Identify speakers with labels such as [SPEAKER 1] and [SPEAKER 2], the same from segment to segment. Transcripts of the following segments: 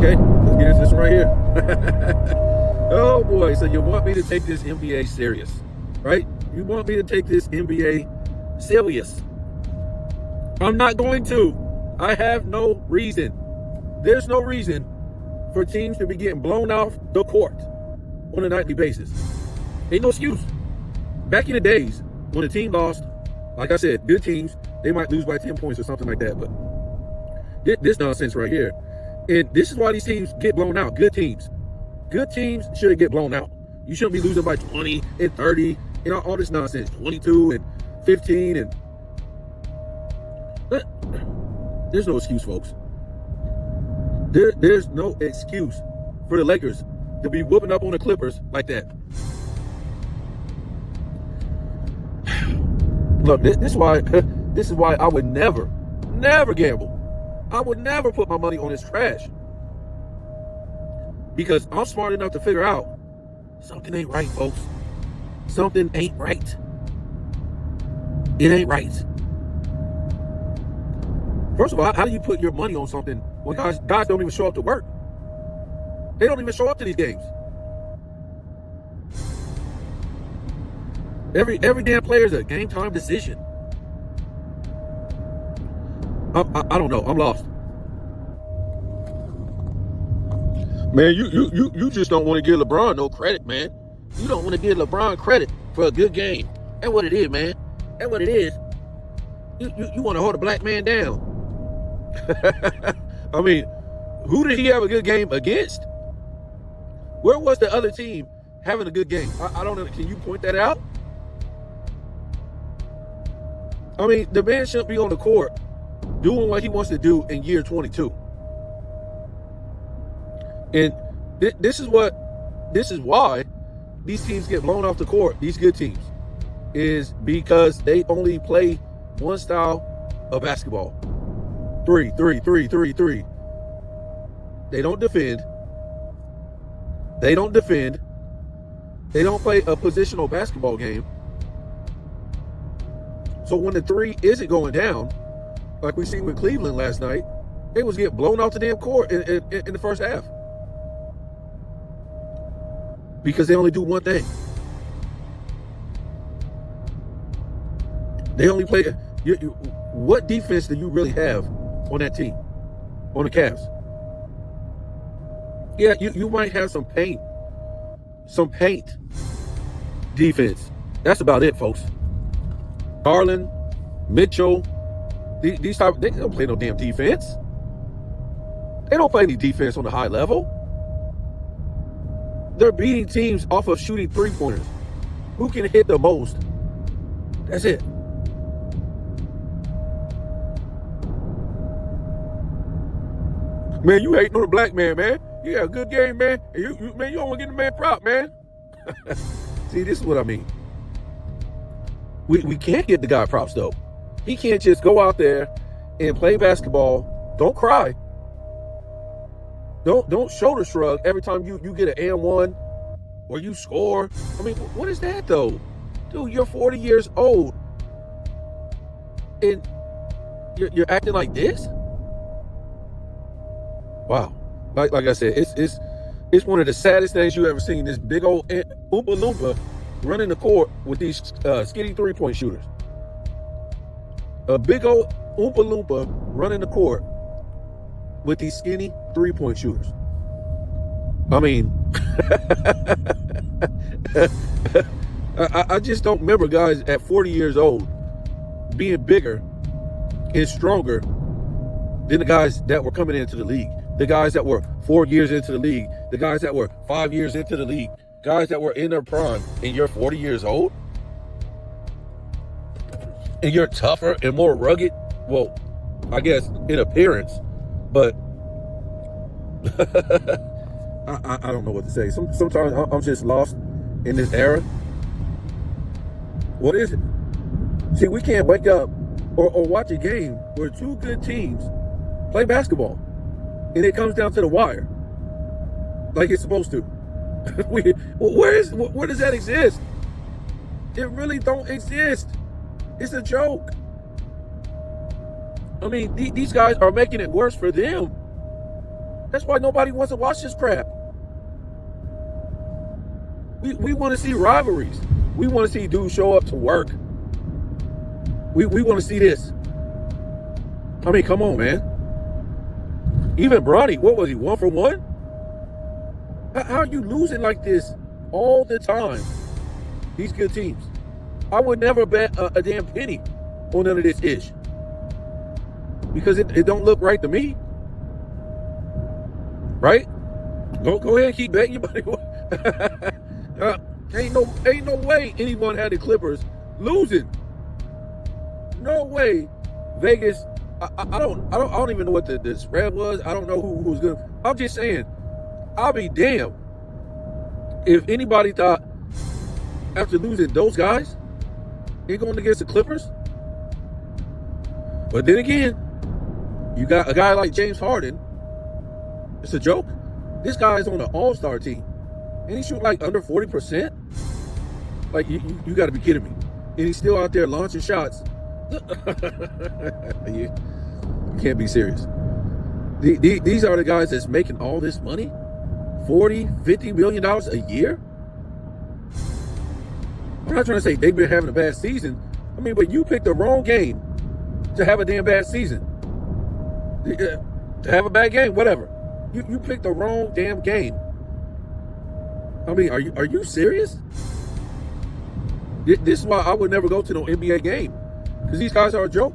[SPEAKER 1] Okay, let's get into this one right here. Oh boy, so you want me to take this NBA serious, right? You want me to take this NBA serious. I'm not going to. I have no reason. There's no reason for teams to be getting blown off the court on a nightly basis. Ain't no excuse. Back in the days, when a team lost, like I said, good teams, they might lose by 10 points or something like that. But this nonsense right here. And this is why these teams get blown out. Good teams. Good teams shouldn't get blown out. You shouldn't be losing by 20 and 30 and all this nonsense. 22 and 15 and... There's no excuse, folks. There's no excuse for the Lakers to be whooping up on the Clippers like that. Look, this is why I would never gamble. I would never put my money on this trash. Because I'm smart enough to figure out something ain't right, folks. Something ain't right. It ain't right. First of all, how do you put your money on something when guys don't even show up to work? They don't even show up to these games. Every damn player is a game time decision. I don't know. I'm lost. Man, you just don't want to give LeBron no credit, man. You don't want to give LeBron credit for a good game. That's what it is, man. That's what it is. You want to hold a black man down. I mean, who did he have a good game against? Where was the other team having a good game? I don't know. Can you point that out? I mean, the man shouldn't be on the court doing what he wants to do in year 22. And this is why these teams get blown off the court, these good teams, is because they only play one style of basketball. Three. They don't defend. They don't play a positional basketball game. So when the three isn't going down, like we seen with Cleveland last night, they was getting blown off the damn court in the first half. Because they only do one thing. They only play... what defense do you really have on that team? On the Cavs? Yeah, you might have some paint. Some paint defense. That's about it, folks. Garland, Mitchell, these type, they don't play no damn defense. They don't play any defense on the high level. They're beating teams off of shooting three-pointers. Who can hit the most? That's it. Man, you hating on the black man, man. You had a good game, man. And you don't want to get the man prop, man. See, this is what I mean. We can't get the guy props, though. He can't just go out there and play basketball. Don't cry. Don't shoulder shrug every time you get an and one or you score. I mean, what is that, though? Dude, you're 40 years old and you're acting like this? Wow. Like I said, it's one of the saddest things you ever seen. This big old Oompa Loompa running the court with these skinny three-point shooters. A big old Oompa Loompa running the court with these skinny three-point shooters. I mean, I just don't remember guys at 40 years old being bigger and stronger than the guys that were coming into the league. The guys that were 4 years into the league, the guys that were 5 years into the league, guys that were in their prime, and you're 40 years old? And you're tougher and more rugged? Well, I guess in appearance, but I don't know what to say. Sometimes I'm just lost in this era. What is it? See, we can't wake up or watch a game where two good teams play basketball and it comes down to the wire like it's supposed to. Where does that exist? It really don't exist. It's a joke. I mean, these guys are making it worse for them. That's why nobody wants to watch this crap. We want to see rivalries. We want to see dudes show up to work. We want to see this. I mean, come on, man. Even Bronny, what was he, 1 for 1? How are you losing like this all the time? These good teams. I would never bet a damn penny on none of this ish. Because it don't look right to me. Right? Go ahead and keep betting your money. Ain't no way anyone had the Clippers losing. No way. Vegas. I don't even know what the spread was. I don't know who's good. I'm just saying, I'll be damned if anybody thought after losing those guys, they're going against the Clippers. But then again, you got a guy like James Harden. It's a joke. This guy is on an all-star team, and he shoot like under 40%. Like you got to be kidding me. And he's still out there launching shots. You can't be serious. These are the guys that's making all this money, $40-50 million a year. I'm not trying to say they've been having a bad season. I mean, but you picked the wrong game to have a damn bad season. To have a bad game, whatever. You picked the wrong damn game. I mean, are you serious? This is why I would never go to no NBA game, because these guys are a joke,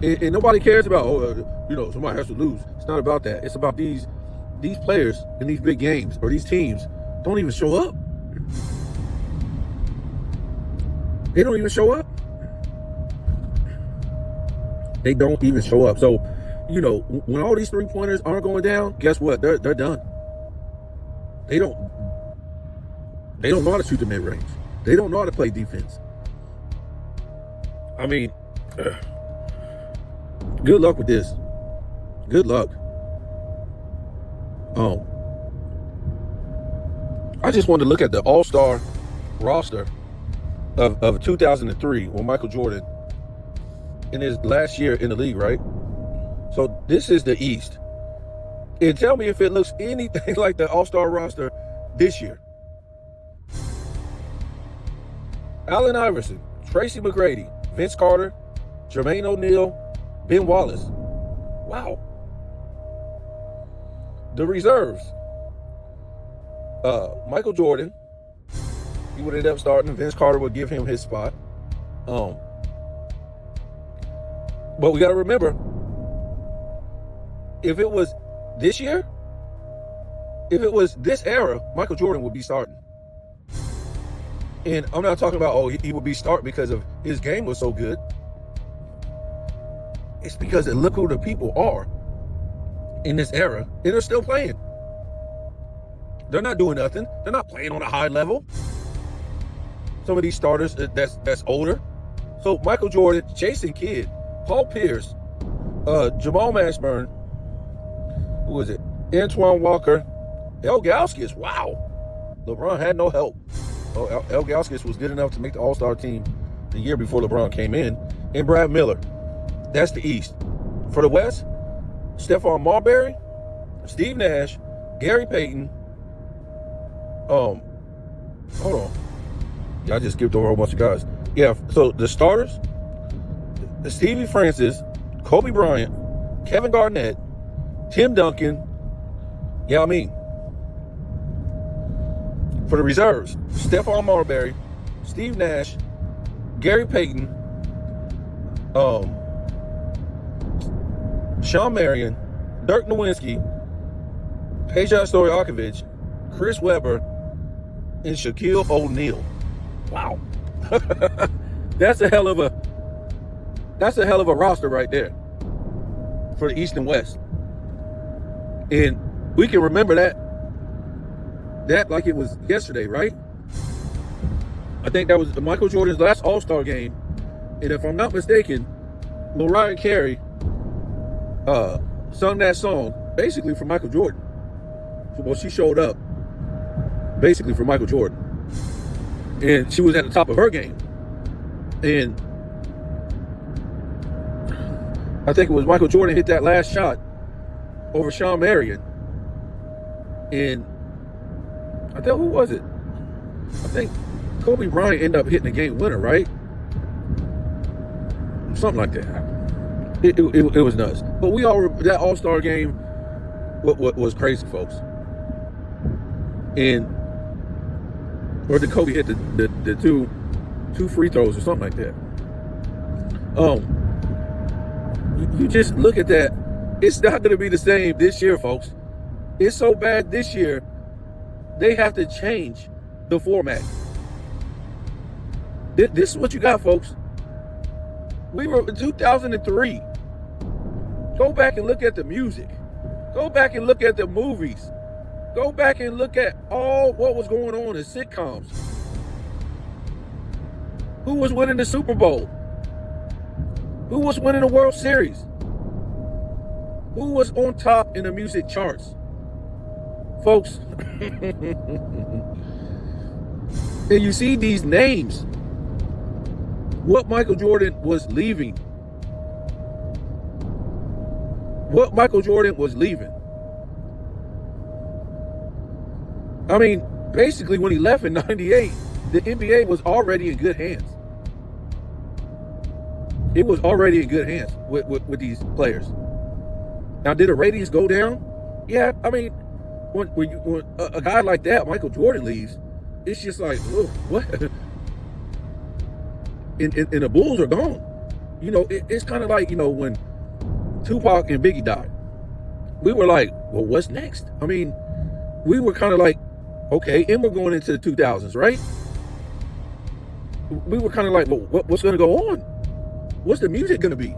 [SPEAKER 1] and nobody cares about somebody has to lose. It's not about that. It's about these players in these big games or these teams don't even show up. They don't even show up. They don't even show up. So, when all these 3-pointers aren't going down, guess what? They're done. They don't know how to shoot the mid-range. They don't know how to play defense. I mean, good luck with this. Good luck. I just wanted to look at the all-star roster of 2003 when Michael Jordan in his last year in the league, right? So this is the East. And tell me if it looks anything like the all-star roster this year. Allen Iverson, Tracy McGrady, Vince Carter, Jermaine O'Neal, Ben Wallace. Wow. The reserves. Michael Jordan. He would end up starting. Vince Carter would give him his spot. But we got to remember, if it was this year, if it was this era, Michael Jordan would be starting. And I'm not talking about, he would be starting because of his game was so good. It's because look who the people are in this era, and they're still playing. They're not doing nothing. They're not playing on a high level. Some of these starters that's older. So Michael Jordan, Jason Kidd, Paul Pierce, Jamal Mashburn, who was it? Antoine Walker, El Gauskas. Wow. LeBron had no help. El Gauskas was good enough to make the All-Star team the year before LeBron came in. And Brad Miller. That's the East. For the West, Stephon Marbury, Steve Nash, Gary Payton. Hold on. Yeah, I just skipped over a whole bunch of guys. Yeah, so the starters, Stevie Francis, Kobe Bryant, Kevin Garnett, Tim Duncan. Yeah, I mean. For the reserves, Stephon Marbury, Steve Nash, Gary Payton, Sean Marion, Dirk Nowitzki, Peja Stojakovic, Chris Webber, and Shaquille O'Neal. Wow. That's a hell of a roster right there for the East and West. And we can remember that like it was yesterday, right? I think that was Michael Jordan's last All-Star game. And if I'm not mistaken, Mariah Carey sung that song basically for Michael Jordan. Well, she showed up basically for Michael Jordan. And she was at the top of her game. And I think it was Michael Jordan hit that last shot over Sean Marion. And I think, who was it? I think Kobe Bryant ended up hitting the game winner, right? Something like that. It was nuts. But that All-Star game was crazy, folks. And or did Kobe hit the two free throws or something like that? You just look at that. It's not going to be the same this year, folks. It's so bad this year, they have to change the format. This is what you got, folks. We were in 2003. Go back and look at the music. Go back and look at the movies. Go back and look at all what was going on in sitcoms. Who was winning the Super Bowl? Who was winning the World Series? Who was on top in the music charts? Folks, and you see these names. What Michael Jordan was leaving. What Michael Jordan was leaving. I mean, basically when he left in 98, the NBA was already in good hands. It was already in good hands with these players. Now, did the ratings go down? Yeah, I mean, when a guy like that, Michael Jordan, leaves, it's just like, oh, what? And the Bulls are gone. You know, it's kind of like, you know, when Tupac and Biggie died. We were like, well, what's next? I mean, we were kind of like, okay, and we're going into the 2000s, right? We were kind of like, well, what's going to go on? What's the music going to be?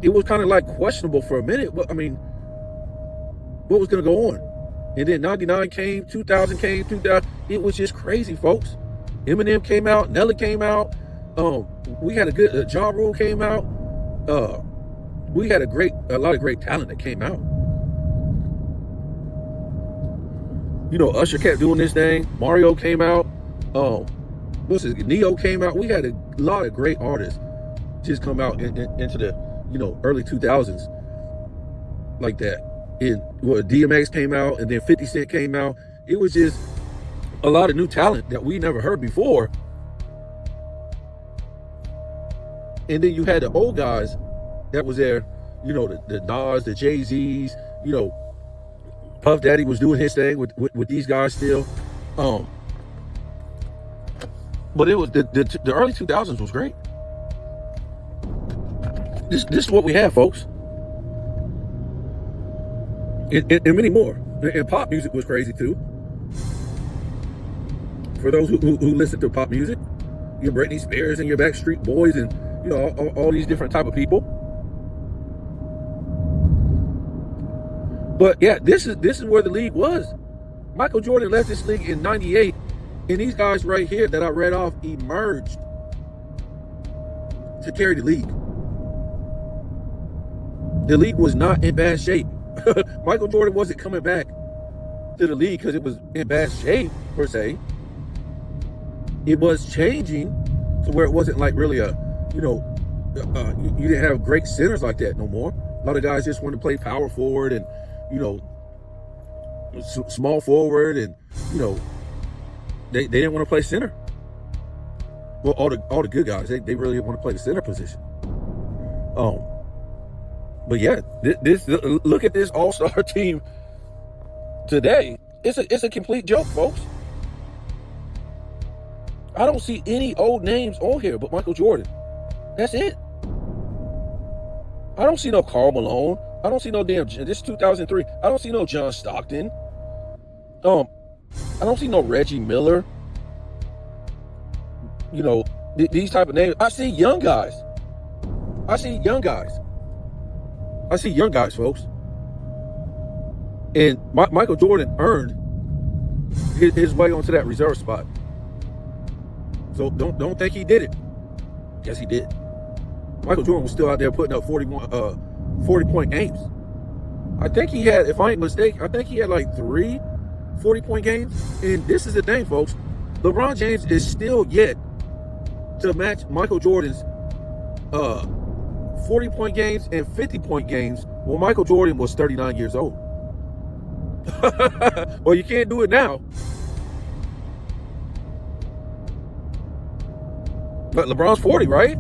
[SPEAKER 1] It was kind of like questionable for a minute. But I mean, what was going to go on? And then 99 came, 2000 came, 2000. It was just crazy, folks. Eminem came out, Nelly came out. We had a good, Ja Rule came out. We had a lot of great talent that came out. You know, Usher kept doing this thing. Mario came out. Neo came out. We had a lot of great artists just come out into the, you know, early 2000s like that. And DMX came out, and then 50 Cent came out. It was just a lot of new talent that we never heard before. And then you had the old guys that was there, you know, the Nas, the Jay-Z's, you know, Puff Daddy was doing his thing with these guys still. But it was the early 2000s was great. This is what we have, folks. And many more. And pop music was crazy too. For those who listen to pop music, your Britney Spears and your Backstreet Boys and, you know, all these different type of people. But yeah, this is where the league was. Michael Jordan left this league in 98, and these guys right here that I read off emerged to carry the league. The league was not in bad shape. Michael Jordan wasn't coming back to the league because it was in bad shape, per se. It was changing to where it wasn't like really a, you know, you didn't have great centers like that no more. A lot of guys just wanted to play power forward and, you know, small forward, and, you know, they didn't want to play center. Well, all the good guys, they really didn't want to play the center position. But yeah, this look at this all-star team today. It's a complete joke, folks. I don't see any old names on here but Michael Jordan. That's it. I don't see no Karl Malone. I don't see no damn, this is 2003. I don't see no John Stockton. I don't see no Reggie Miller. You know, these type of names. I see young guys. I see young guys, folks. And Michael Jordan earned his way onto that reserve spot. So don't think he did it. Yes, he did. Michael Jordan was still out there putting up 40-point games. I think he had, if I ain't mistaken, I think he had like 3 40-point games. And this is the thing, folks. LeBron James is still yet to match Michael Jordan's 40-point games and 50-point games when Michael Jordan was 39 years old. Well, you can't do it now. But LeBron's 40, right?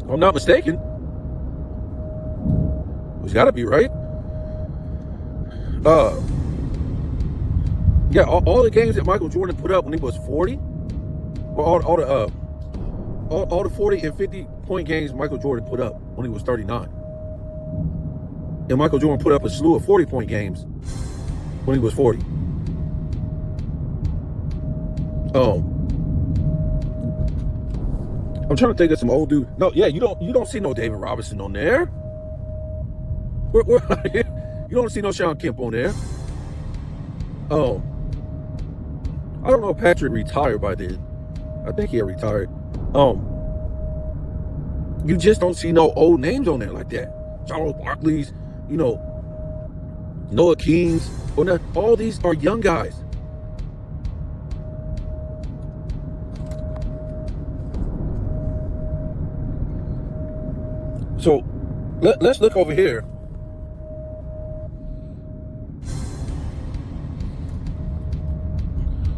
[SPEAKER 1] If I'm not mistaken. He's got to be, right? Yeah, all the games that Michael Jordan put up when he was 40, all the 40 and 50-point games Michael Jordan put up when he was 39. And Michael Jordan put up a slew of 40-point games when he was 40. I'm trying to think of some old dude. No, yeah, you don't see no David Robinson on there. You don't see no Sean Kemp on there. I don't know if Patrick retired by then. I think he had retired. You just don't see no old names on there like that. Charles Barkley's, Noah Kings. All these are young guys. So let's look over here.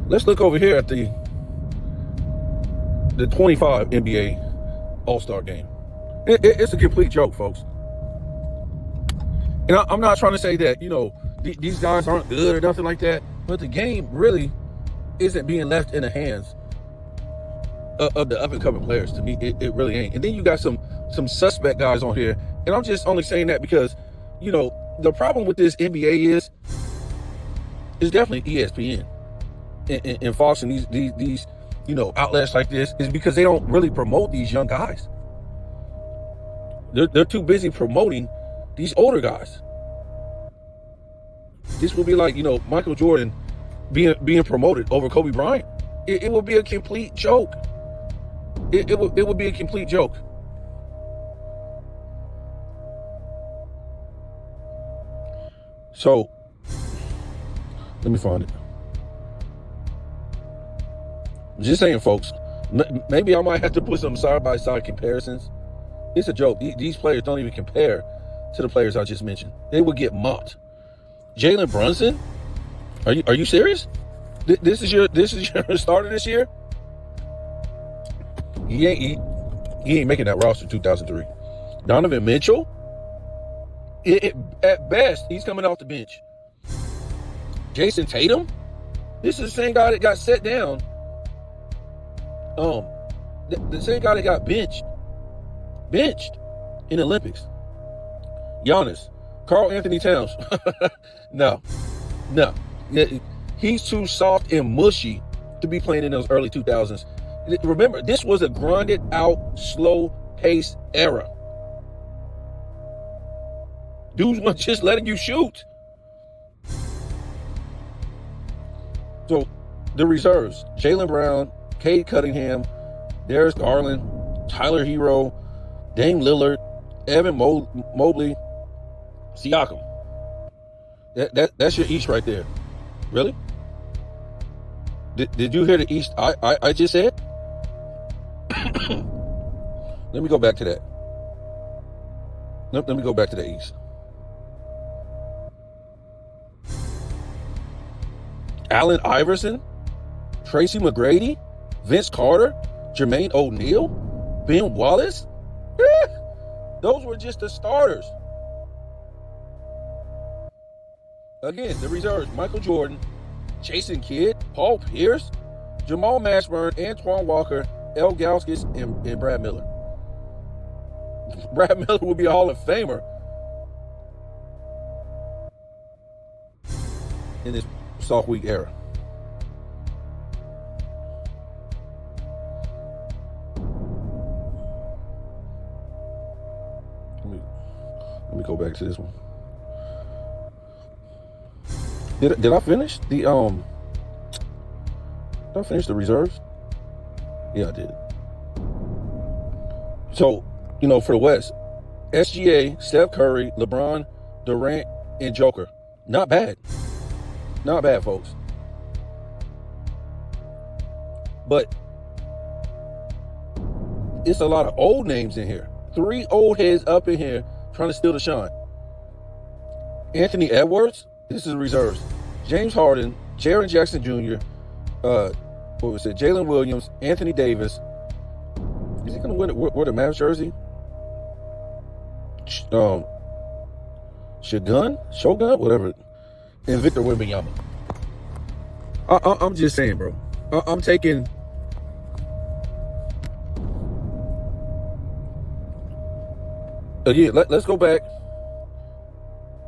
[SPEAKER 1] Let's look over here at the 25 NBA All-Star game. It's a complete joke, folks. And I'm not trying to say that, these guys aren't good or nothing like that, but the game really isn't being left in the hands of the up-and-coming players. To me, it really ain't. And then you got some suspect guys on here, and I'm just only saying that because, the problem with this NBA is definitely ESPN and Fox and these outlets like this is because they don't really promote these young guys. They're too busy promoting these older guys. This would be like, Michael Jordan being promoted over Kobe Bryant. It would be a complete joke. It would be a complete joke. So, let me find it. Just saying, folks, maybe I might have to put some side-by-side comparisons. It's a joke. These players don't even compare to the players I just mentioned. They would get mocked. Jalen Brunson? Are you serious? This is your starter this year? He ain't making that roster 2003. Donovan Mitchell? At best, he's coming off the bench. Jason Tatum? This is the same guy that got set down. The same guy that got benched in the Olympics. Giannis, Karl Anthony Towns. No. He's too soft and mushy to be playing in those early 2000s. Remember, this was a grinded out, slow pace era. Dudes weren't just letting you shoot. So, the reserves: Jaylen Brown, Cade Cunningham, Darius Garland, Tyler Hero, Dame Lillard, Evan Mobley, Siakam. That's your East right there. Really? Did you hear the East I just said? Let me go back to that. Let me go back to the East. Allen Iverson, Tracy McGrady, Vince Carter, Jermaine O'Neal, Ben Wallace. Those were just the starters. Again, the reserves: Michael Jordan, Jason Kidd, Paul Pierce, Jamal Mashburn, Antoine Walker, L. Gauskas, and Brad Miller. Brad Miller would be a Hall of Famer in this soft week era. Let me go back to this one. Did I finish the Did I finish the reserves? Yeah, I did. So, for the West, SGA, Steph Curry, LeBron, Durant, and Joker. Not bad. Not bad, folks. But it's a lot of old names in here. 3 old heads up in here trying to steal the shine. Anthony Edwards, this is reserves. James Harden, Jaren Jackson Jr., Jalen Williams, Anthony Davis. Is he going to wear the Mavs jersey? Shogun, whatever. And Victor Wembanyama. I'm just saying, bro. I'm taking. Again, let's go back.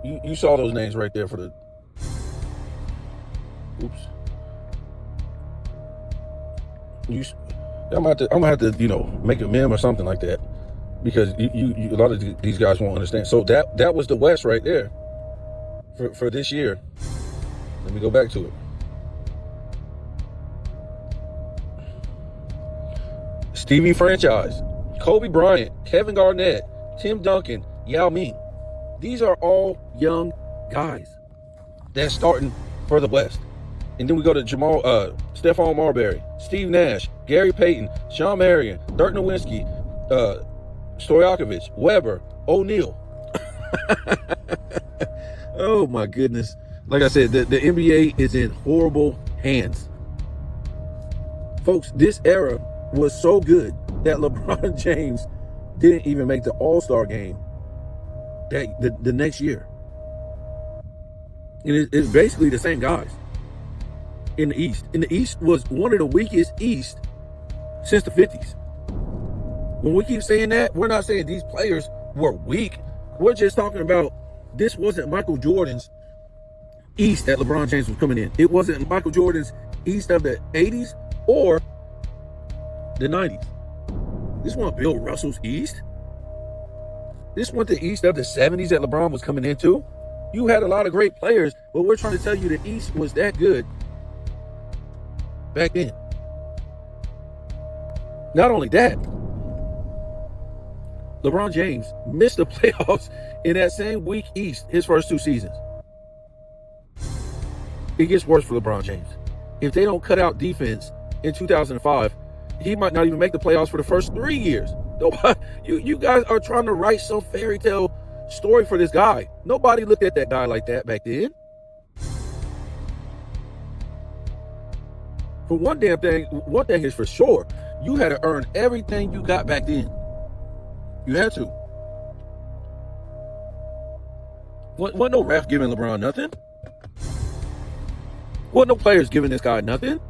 [SPEAKER 1] You saw those names right there for the. Oops. I'm gonna have to, make a meme or something like that, because a lot of these guys won't understand. So that was the West right there for this year. Let me go back to it. Stevie Franchise, Kobe Bryant, Kevin Garnett, Tim Duncan, Yao Ming. These are all young guys that's starting for the West. And then we go to Stephon Marbury, Steve Nash, Gary Payton, Sean Marion, Dirk Nowitzki, Stojakovic, Weber, O'Neal. Oh my goodness. Like I said, the NBA is in horrible hands. Folks, this era was so good that LeBron James didn't even make the All-Star game the next year. And it's basically the same guys in the East. And the East was one of the weakest East since the 50s. When we keep saying that, we're not saying these players were weak. We're just talking about this wasn't Michael Jordan's East that LeBron James was coming in. It wasn't Michael Jordan's East of the 80s or the 90s. This wasn't Bill Russell's East. This wasn't the East of the 70s that LeBron was coming into. You had a lot of great players, but we're trying to tell you the East was that good back then. Not only that, LeBron James missed the playoffs in that same weak East his first 2 seasons. It gets worse for LeBron James. If they don't cut out defense in 2005, he might not even make the playoffs for the first 3 years. Nobody, you guys are trying to write some fairy tale story for this guy. Nobody looked at that guy like that back then. For one thing is for sure, you had to earn everything you got back then. You had to. Wasn't no ref giving LeBron nothing. Wasn't no players giving this guy nothing.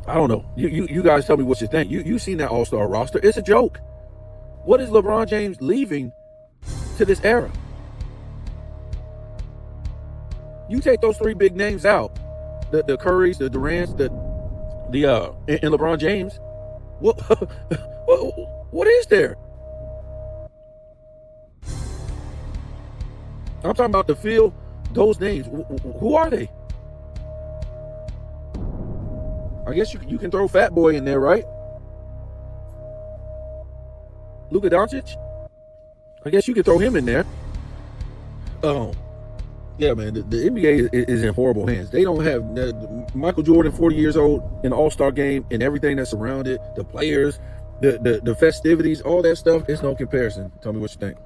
[SPEAKER 1] I don't know. You guys tell me what you think. You seen that All-Star roster. It's a joke. What is LeBron James leaving to this era? You take those 3 big names out, the Currys, the Durants, and LeBron James. What is there? I'm talking about to fill those names. Who are they? I guess you can throw Fat Boy in there, right? Luka Doncic? I guess you can throw him in there. Yeah, man, the NBA is in horrible hands. They don't have Michael Jordan, 40 years old, in the All-Star game, and everything that's around it, the players, the festivities, all that stuff. It's no comparison. Tell me what you think.